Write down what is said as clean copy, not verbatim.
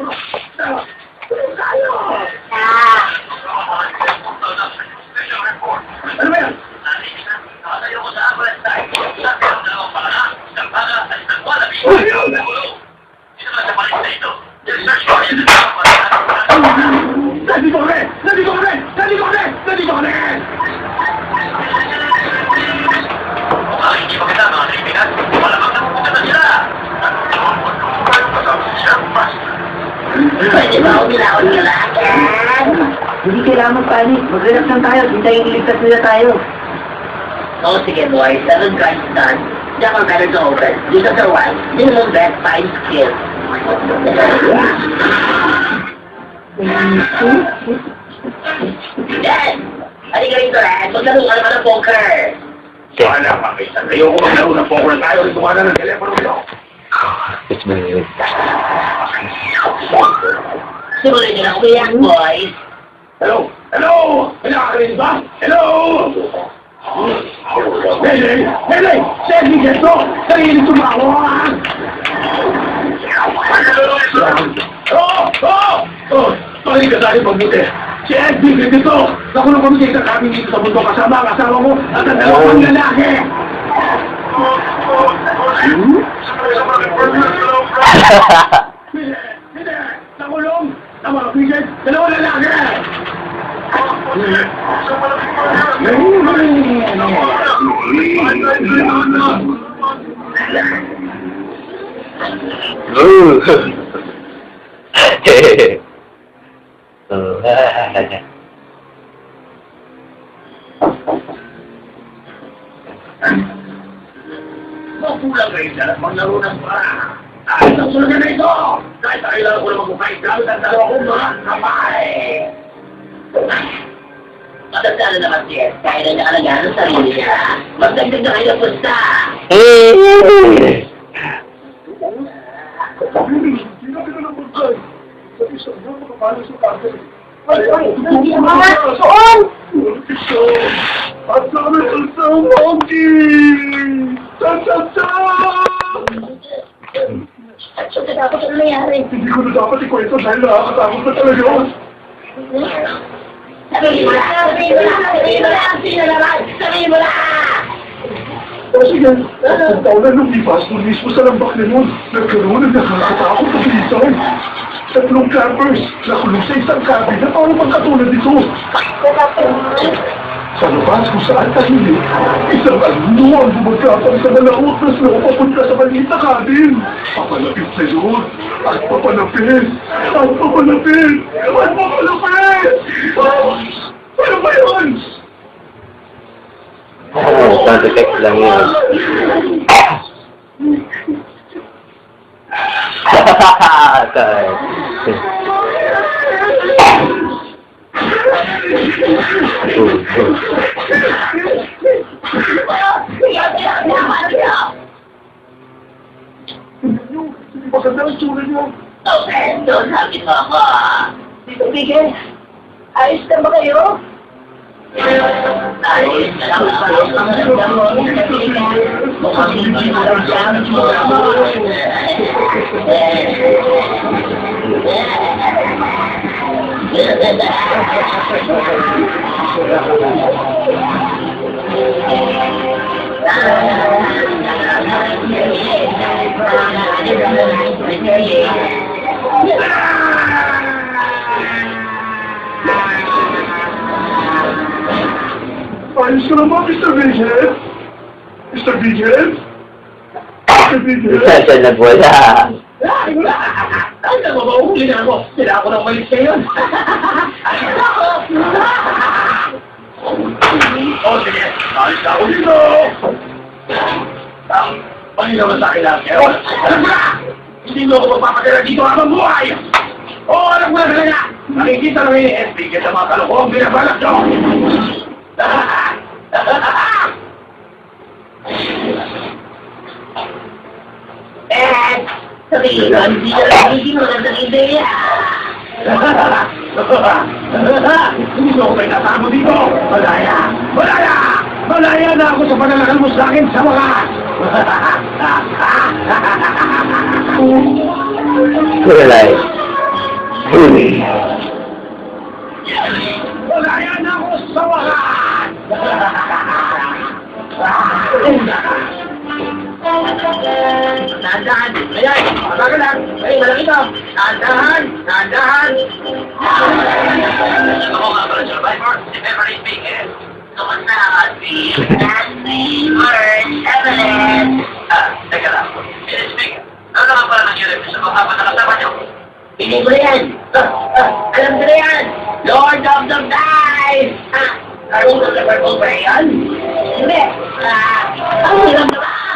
Ano ba yan? Nandito kami! Nandito kami! Nandito kami! Nandito kami! Hindi ba kita mga kaibigan? Wala bang napupunta na sila? Pwede ba umilawan nila agad? Hindi kailangan magpanik. Mag-relax lang tayo. Hintayin iligtas nila tayo. Oo, sige boy. 7 crimes done. Diyan ang better to open. Dito sa 1, minimum bet 5 skills. Yes! Halika rito, Red. Maglaro ka naman ng poker. Wala, makita. Ayoko maglaro ng poker tayo. Rito ka na ng telepono nyo. It's been Simulan nyo na umiyak, boys. Hello? Hello? Pinakarinig ba? Hello? Hele! Hele! Sesi gesto! Sarili tumawa! Oh! Oh! Oh! Sorry ka tayo pagbuti. Si Edwin dito! Nakulong kami sa isang kami dito sa mundo kasama ang asawa ko at ang dalawang lalaki! Hindi! Hindi! Nakulong! Sa mga pigit! Dalawang lalaki! Mapulang kayo dyan at maglaro ng para. Kahit ang sulugan na ito! Kahit kailangan ko na magpapahit gamit ang dalawa kong mga kamay! Matanda na naman siya, kaya na niya alagaan ang sarili niya. Magdagdag na kayo ng pusta! Soon! At sabi sa monkey! Sa! So, dapat ano nangyari? Hindi ko na dapat ikwento dahil nakakatakot na talaga yun. Sabihin mo na! Sabihin mo na! Sabihin mo na! Sino naman? Sabihin mo na! Kasi yan, ang taon na lumipas nung mismo sa lambak na yun, nagkaroon ng nakakatakot na bilisan. 3 campers, nakulong sa isang cabin na parang magkatulad dito. Sa labas kung saan tahimik, isang alino ang bumagkapang sa malaot na slow papunta sa maliit na cabin. Papalapit sa yun, at papalapit, at papalapit, at papalapit! Ano ba yun? sound effects lang yun. Maganda ang tsura niyo. Doon sabi mo ako. Dito, Bigel. Ayos na ba kayo? Ayos na lang ako. Ang ganda mo. Mukhang hindi mo lang siya. Ayos ka naman, Mr. Vigil? Mr. Vigil? Mr. Vigil? Saan nagwala? Ano ba, mahuli na ako. Sila ako nang malis ngayon. O sige, ayos na ako dito. Panginaw na sa akin lang. Alam mo na! Hindi mo ako magpapatira dito habang buhay! Oo, alam mo na talaga! Nakikita namin ni SB sa mga kalokohang binabalak nyo! Sabihin ko, hindi mo lang ng ideya. Hindi mo ako may kasama dito! Malaya! Malaya! Malaya na ako sa panalakal mo sa akin sa mga... Kulay. Uy. Wala yan ako sa wakas! Nandahan! Ayan! Patagal lang! Ay, malaki to! Nandahan! Nandahan! Ako nga pala, survivor. Si Beverly speaking. Kamusta si Nancy Merch Evelyn? Teka lang. It speaking. Ano nga pala nangyari sa mga kasama niyo? Hindi ko na yan! Alam ko na yan! Lord of the Dice! Karong ng Liverpool ba yan? Hindi! Ang hirap naman!